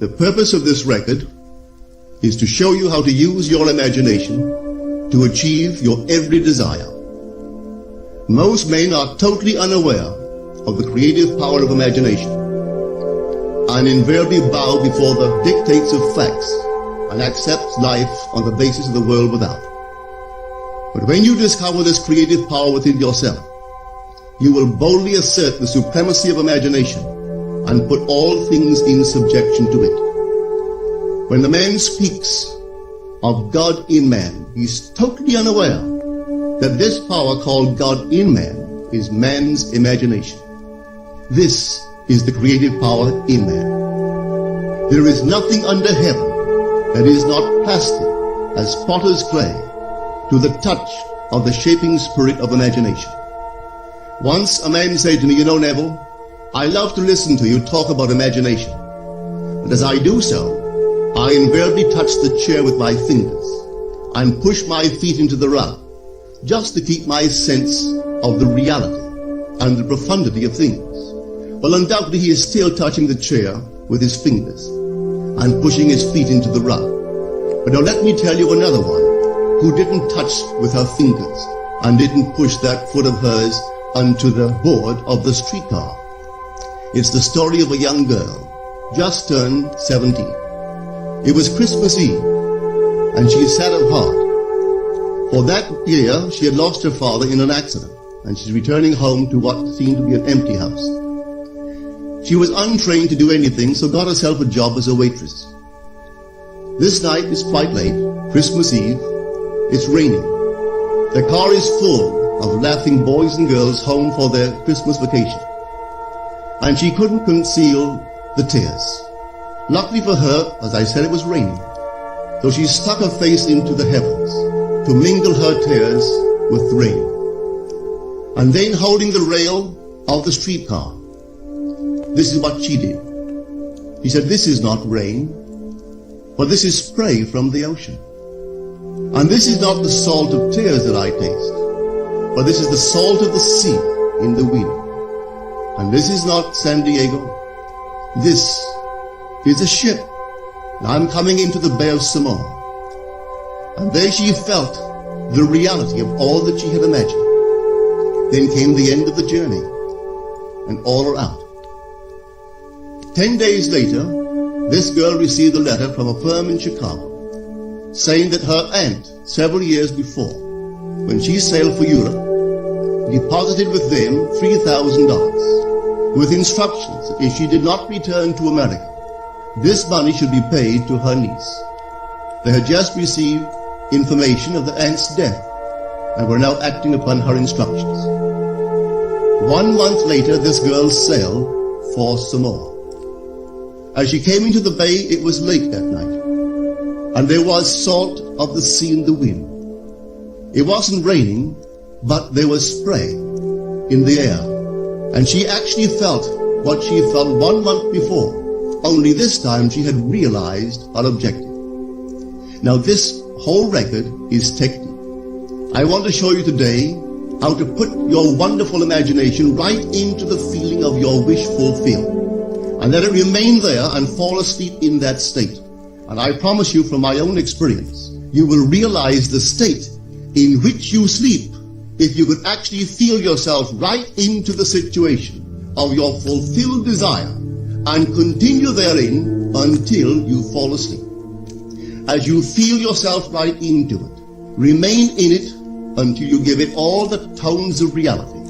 The purpose of this record is to show you how to use your imagination to achieve your every desire. Most men are totally unaware of the creative power of imagination and invariably bow before the dictates of facts and accept life on the basis of the world without. But when you discover this creative power within yourself, you will boldly assert the supremacy of imagination and put all things in subjection to it. When the man speaks of God in man, he is totally unaware that this power called God in man is man's imagination. This is the creative power in man. There is nothing under heaven that is not plastic as potter's clay to the touch of the shaping spirit of imagination. Once a man said to me, "You know, Neville, I love to listen to you talk about imagination. But as I do so, I invariably touch the chair with my fingers and push my feet into the rug, just to keep my sense of the reality and the profundity of things." Well, undoubtedly he is still touching the chair with his fingers and pushing his feet into the rug. But now let me tell you another one who didn't touch with her fingers and didn't push that foot of hers onto the board of the streetcar. It's the story of a young girl, just turned 17. It was Christmas Eve, and she is sad of heart. For that year, she had lost her father in an accident, and she's returning home to what seemed to be an empty house. She was untrained to do anything, so got herself a job as a waitress. This night is quite late, Christmas Eve. It's raining. The car is full of laughing boys and girls home for their Christmas vacation. And she couldn't conceal the tears. Luckily for her, as I said, it was raining. So she stuck her face into the heavens to mingle her tears with the rain. And then, holding the rail of the streetcar, this is what she did. She said, "This is not rain, but this is spray from the ocean. And this is not the salt of tears that I taste, but this is the salt of the sea in the wind. And this is not San Diego. This is a ship. And I'm coming into the Bay of Samoa." And there she felt the reality of all that she had imagined. Then came the end of the journey, and all are out. 10 days later, this girl received a letter from a firm in Chicago saying that her aunt, several years before, when she sailed for Europe, deposited with them $3,000 with instructions that if she did not return to America, this money should be paid to her niece. They had just received information of the aunt's death and were now acting upon her instructions. 1 month later, this girl sailed for Samoa. As she came into the bay, it was late that night, and there was salt of the sea in the wind. It wasn't raining, but there was spray in the air, and she actually felt what she felt 1 month before, only this time she had realized her objective. Now this whole record is technique. I want to show you today how to put your wonderful imagination right into the feeling of your wish fulfilled, and let it remain there and fall asleep in that state. And I promise you from my own experience, you will realize the state in which you sleep if you could actually feel yourself right into the situation of your fulfilled desire and continue therein until you fall asleep. As you feel yourself right into it, remain in it until you give it all the tones of reality,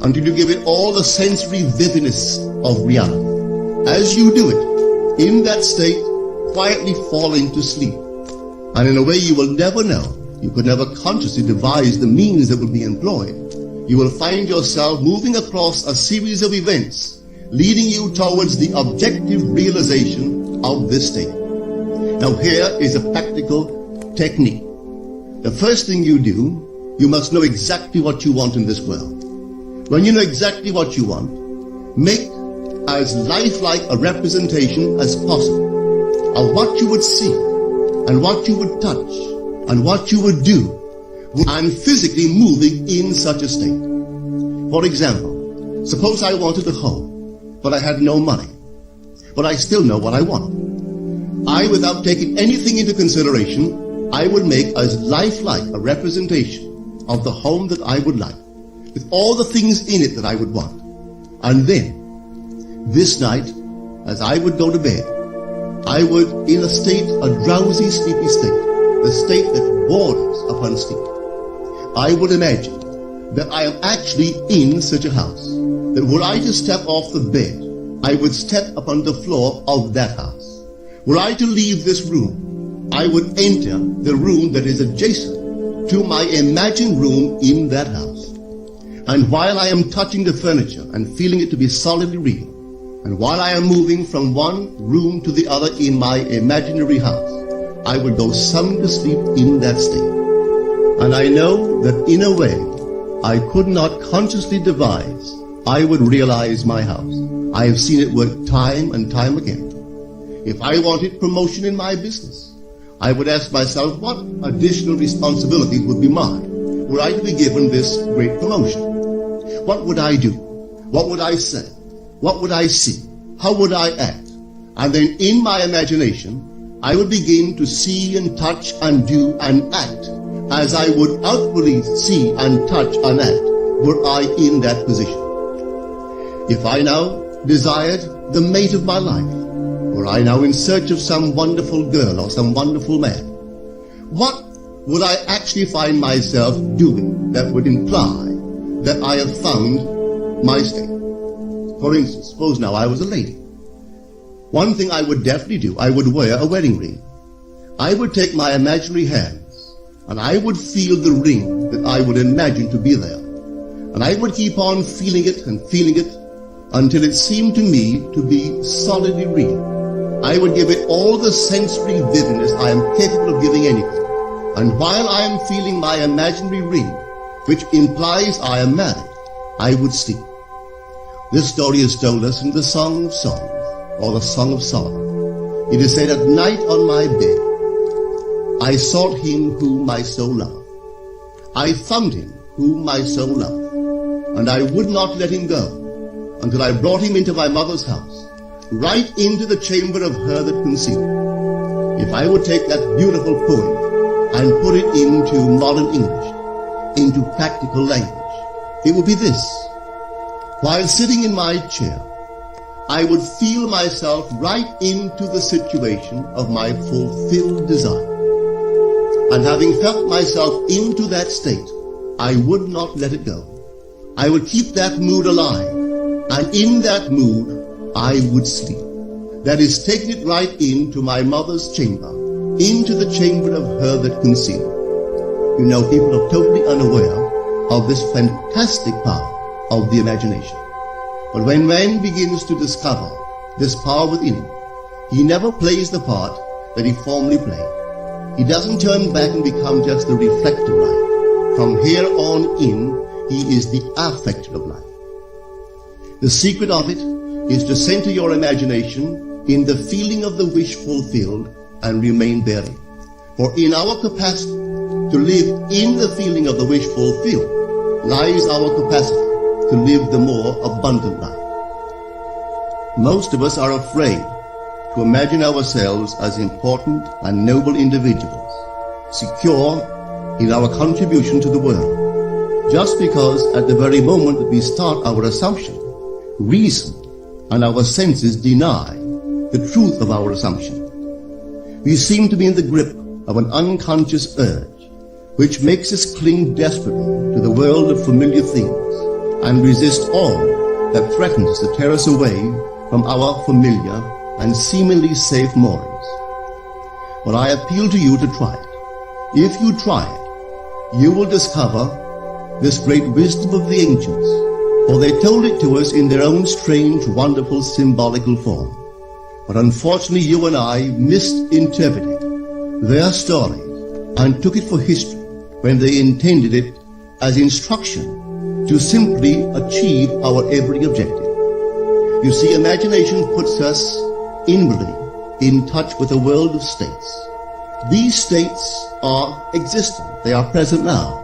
until you give it all the sensory vividness of reality. As you do it, in that state, quietly fall into sleep. And in a way you will never know, you could never consciously devise the means that will be employed. You will find yourself moving across a series of events, leading you towards the objective realization of this state. Now here is a practical technique. The first thing you do, you must know exactly what you want in this world. When you know exactly what you want, make as lifelike a representation as possible of what you would see and what you would touch and what you would do and physically moving in such a state. For example, suppose I wanted a home, but I had no money, but I still know what I want. without taking anything into consideration, I would make as lifelike a representation of the home that I would like, with all the things in it that I would want. And then, this night, as I would go to bed, I would, in a drowsy, sleepy state, the state that borders upon sleep, I would imagine that I am actually in such a house, that were I to step off the bed, I would step upon the floor of that house. Were I to leave this room, I would enter the room that is adjacent to my imagined room in that house. And while I am touching the furniture and feeling it to be solidly real, and while I am moving from one room to the other in my imaginary house, I would go sound asleep in that state. And I know that in a way I could not consciously devise, I would realize my house. I have seen it work time and time again. If I wanted promotion in my business, I would ask myself what additional responsibilities would be mine were I to be given this great promotion. What would I do? What would I say? What would I see? How would I act? And then in my imagination, I would begin to see and touch and do and act as I would outwardly see and touch and act were I in that position. If I now desired the mate of my life, were I now in search of some wonderful girl or some wonderful man, what would I actually find myself doing that would imply that I have found my state? For instance, suppose now I was a lady. One thing I would definitely do, I would wear a wedding ring. I would take my imaginary hands and I would feel the ring that I would imagine to be there. And I would keep on feeling it and feeling it until it seemed to me to be solidly real. I would give it all the sensory vividness I am capable of giving anything. And while I am feeling my imaginary ring, which implies I am married, I would sleep. This story is told us in the Song of Songs, or the Song of Solomon. It is said, at night on my bed, I sought him whom my soul loved. I found him whom my soul loved, and I would not let him go until I brought him into my mother's house, right into the chamber of her that conceived. If I would take that beautiful poem and put it into modern English, into practical language, it would be this. While sitting in my chair, I would feel myself right into the situation of my fulfilled desire. And having felt myself into that state, I would not let it go. I would keep that mood alive, and in that mood, I would sleep. That is, taking it right into my mother's chamber, into the chamber of her that conceived. You know, people are totally unaware of this fantastic power of the imagination. But when man begins to discover this power within him, he never plays the part that he formerly played. He doesn't turn back and become just the reflector of life. From here on in, he is the affecter of life. The secret of it is to center your imagination in the feeling of the wish fulfilled and remain therein. For in our capacity to live in the feeling of the wish fulfilled lies our capacity to live the more abundant life. Most of us are afraid to imagine ourselves as important and noble individuals, secure in our contribution to the world, just because at the very moment that we start our assumption, reason and our senses deny the truth of our assumption. We seem to be in the grip of an unconscious urge, which makes us cling desperately to the world of familiar things and resist all that threatens to tear us away from our familiar and seemingly safe moorings. But I appeal to you to try it. If you try it, you will discover this great wisdom of the ancients, for they told it to us in their own strange, wonderful, symbolical form. But unfortunately, you and I misinterpreted their story and took it for history when they intended it as instruction to simply achieve our every objective. You see, imagination puts us inwardly in touch with a world of states. These states are existent, they are present now,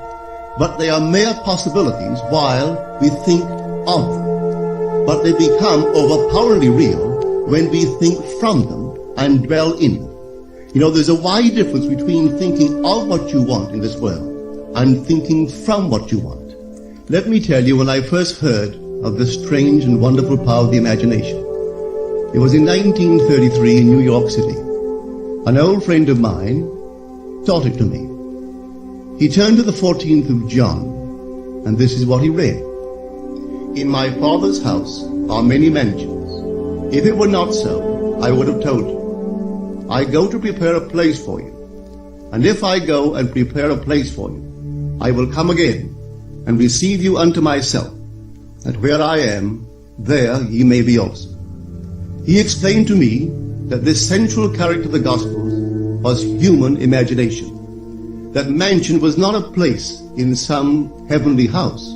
but they are mere possibilities while we think of them. But they become overpoweringly real when we think from them and dwell in it. You know, there's a wide difference between thinking of what you want in this world and thinking from what you want. Let me tell you, when I first heard of the strange and wonderful power of the imagination, it was in 1933 in New York City. An old friend of mine taught it to me. He turned to the 14th of John, and this is what he read. In my Father's house are many mansions. If it were not so, I would have told you. I go to prepare a place for you. And if I go and prepare a place for you, I will come again and receive you unto myself, that where I am, there ye may be also. He explained to me that this central character of the Gospels was human imagination. That mansion was not a place in some heavenly house,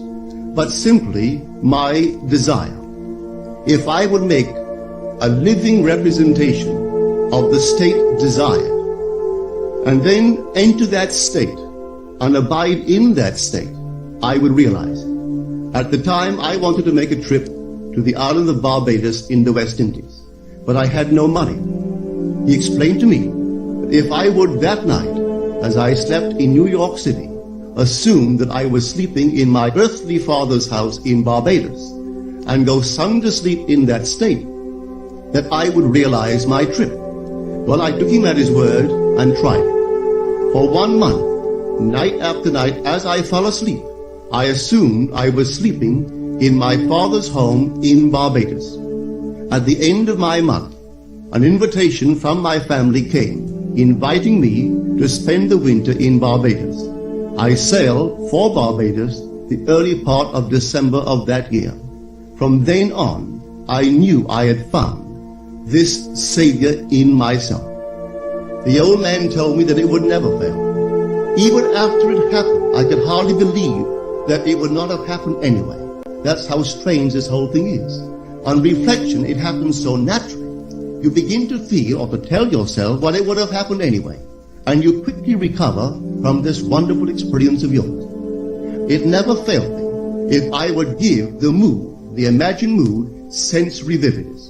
but simply my desire. If I would make a living representation of the state desired, and then enter that state and abide in that state, I would realize it. At the time, I wanted to make a trip to the island of Barbados in the West Indies, but I had no money. He explained to me that if I would that night, as I slept in New York City, assume that I was sleeping in my earthly father's house in Barbados, and go sound asleep in that state, that I would realize my trip. Well, I took him at his word and tried it. For 1 month, night after night, as I fell asleep, I assumed I was sleeping in my father's home in Barbados. At the end of my month, an invitation from my family came, inviting me to spend the winter in Barbados. I sailed for Barbados the early part of December of that year. From then on, I knew I had found this Savior in myself. The old man told me that it would never fail. Even after it happened, I could hardly believe that it would not have happened anyway. That's how strange this whole thing is. On reflection, it happens so naturally. You begin to feel or to tell yourself, well, it would have happened anyway. And you quickly recover from this wonderful experience of yours. It never failed me if I would give the mood, the imagined mood, sensory vividness.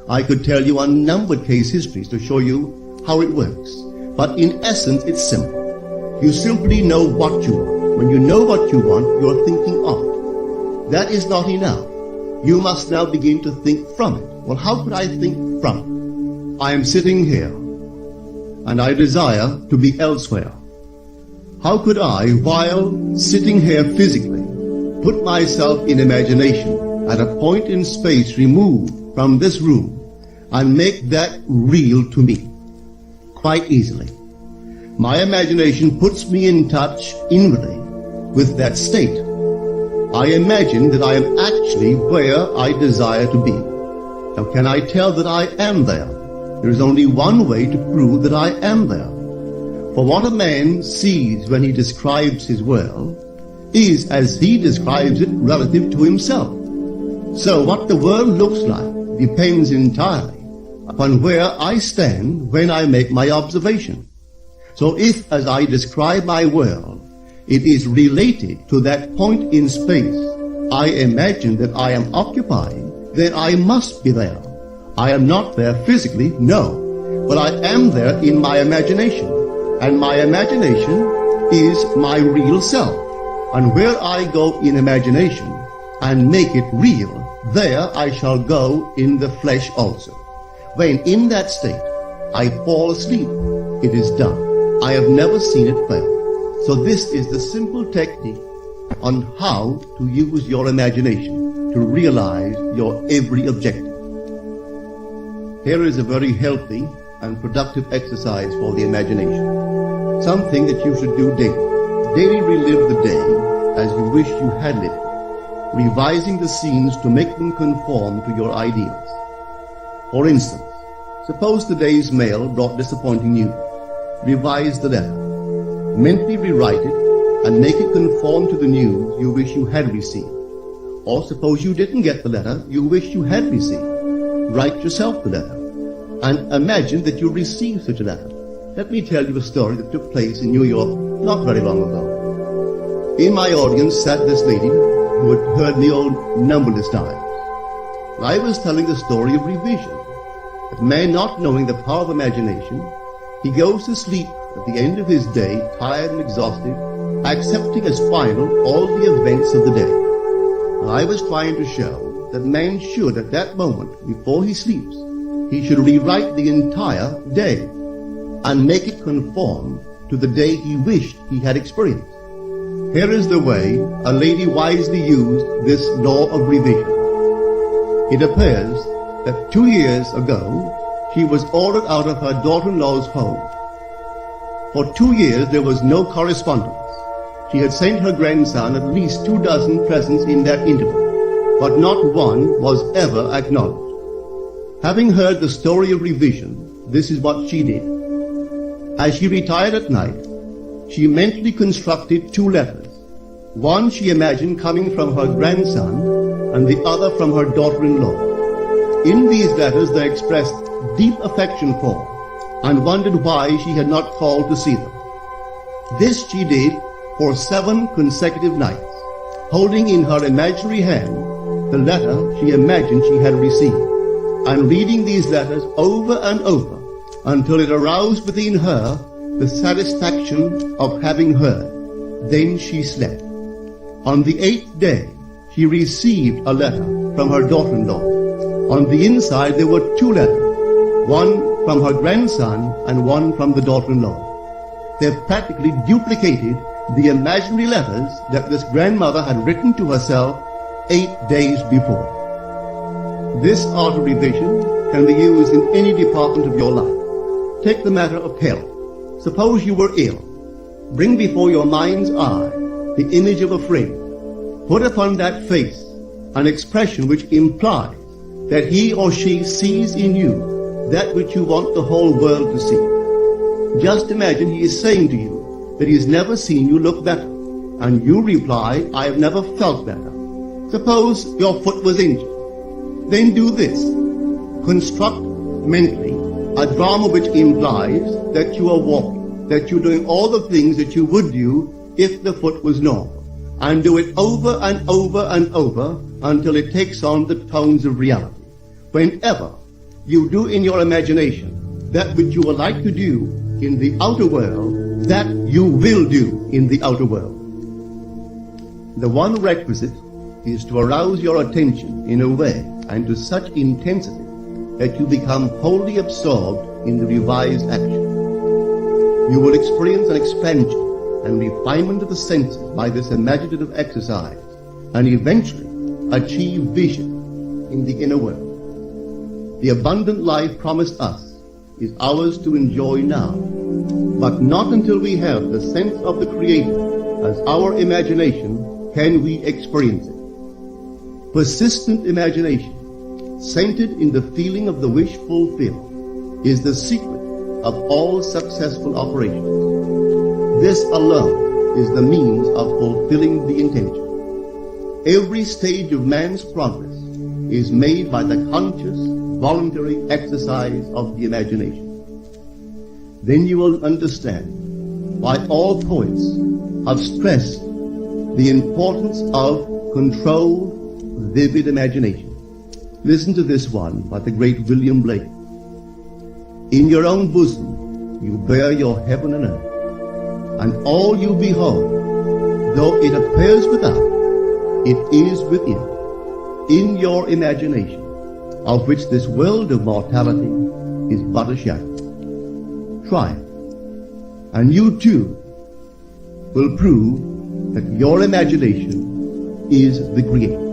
I could tell you unnumbered case histories to show you how it works. But in essence, it's simple. You simply know what you want. When you know what you want, you're thinking of it. That is not enough. You must now begin to think from it. Well, how could I think from it? I am sitting here, and I desire to be elsewhere. How could I, while sitting here physically, put myself in imagination at a point in space removed from this room and make that real to me? Quite easily. My imagination puts me in touch inwardly with that state. I imagine that I am actually where I desire to be. Now, can I tell that I am there? There is only one way to prove that I am there. For what a man sees when he describes his world is as he describes it relative to himself. So what the world looks like depends entirely upon where I stand when I make my observation. So if, as I describe my world, it is related to that point in space I imagine that I am occupying, then I must be there. I am not there physically, no, but I am there in my imagination, and my imagination is my real self. And where I go in imagination and make it real, there I shall go in the flesh also. When in that state I fall asleep, it is done. I have never seen it fail. So this is the simple technique on how to use your imagination to realize your every objective. Here is a very healthy and productive exercise for the imagination. Something that you should do daily. Daily relive the day as you wish you had lived it, revising the scenes to make them conform to your ideals. For instance, suppose the day's mail brought disappointing news. Revise the letter. Mentally rewrite it and make it conform to the news you wish you had received. Or suppose you didn't get the letter you wish you had received. Write yourself the letter and imagine that you received such a letter. Let me tell you a story that took place in New York not very long ago. In my audience sat this lady who had heard me numberless times. I was telling the story of revision. that man, not knowing the power of imagination, he goes to sleep at the end of his day, tired and exhausted, accepting as final all the events of the day. And I was trying to show that man should, at that moment, before he sleeps, he should rewrite the entire day and make it conform to the day he wished he had experienced. Here is the way a lady wisely used this law of revision. It appears that 2 years ago, she was ordered out of her daughter-in-law's home. For 2 years there was no correspondence. She had sent her grandson at least 24 presents in that interval, but not one was ever acknowledged. Having heard the story of revision, this is what she did. As she retired at night, she mentally constructed 2 letters. One she imagined coming from her grandson, and the other from her daughter-in-law. In these letters they expressed deep affection for, and wondered why she had not called to see them. This she did for 7 consecutive nights, holding in her imaginary hand the letter she imagined she had received, and reading these letters over and over until it aroused within her the satisfaction of having heard. Then she slept. On the 8th day, she received a letter from her daughter-in-law. On the inside there were 2 letters, one from her grandson and one from the daughter-in-law. They practically duplicated the imaginary letters that this grandmother had written to herself 8 days before. This art of revision can be used in any department of your life. Take the matter of health. Suppose you were ill. Bring before your mind's eye the image of a friend. Put upon that face an expression which implies that he or she sees in you that which you want the whole world to see. Just imagine he is saying to you that he has never seen you look better, and you reply, I have never felt better. Suppose your foot was injured. Then do this. Construct mentally a drama which implies that you are walking, that you're doing all the things that you would do if the foot was normal, and do it over and over and over until it takes on the tones of reality. Whenever you do in your imagination that which you would like to do in the outer world, that you will do in the outer world. The one requisite is to arouse your attention in a way and to such intensity that you become wholly absorbed in the revised action. You will experience an expansion and refinement of the senses by this imaginative exercise, and eventually achieve vision in the inner world. The abundant life promised us is ours to enjoy now, but not until we have the sense of the Creator as our imagination can we experience it. Persistent imagination, centered in the feeling of the wish fulfilled, is the secret of all successful operations. This alone is the means of fulfilling the intention. Every stage of man's progress is made by the conscious, voluntary exercise of the imagination. Then you will understand why all poets have stressed the importance of controlled, vivid imagination. Listen to this one by the great William Blake. In your own bosom you bear your heaven and earth, and all you behold, though it appears without, it is within, in your imagination, of which this world of mortality is but a shadow. Try it, and you too will prove that your imagination is the Creator.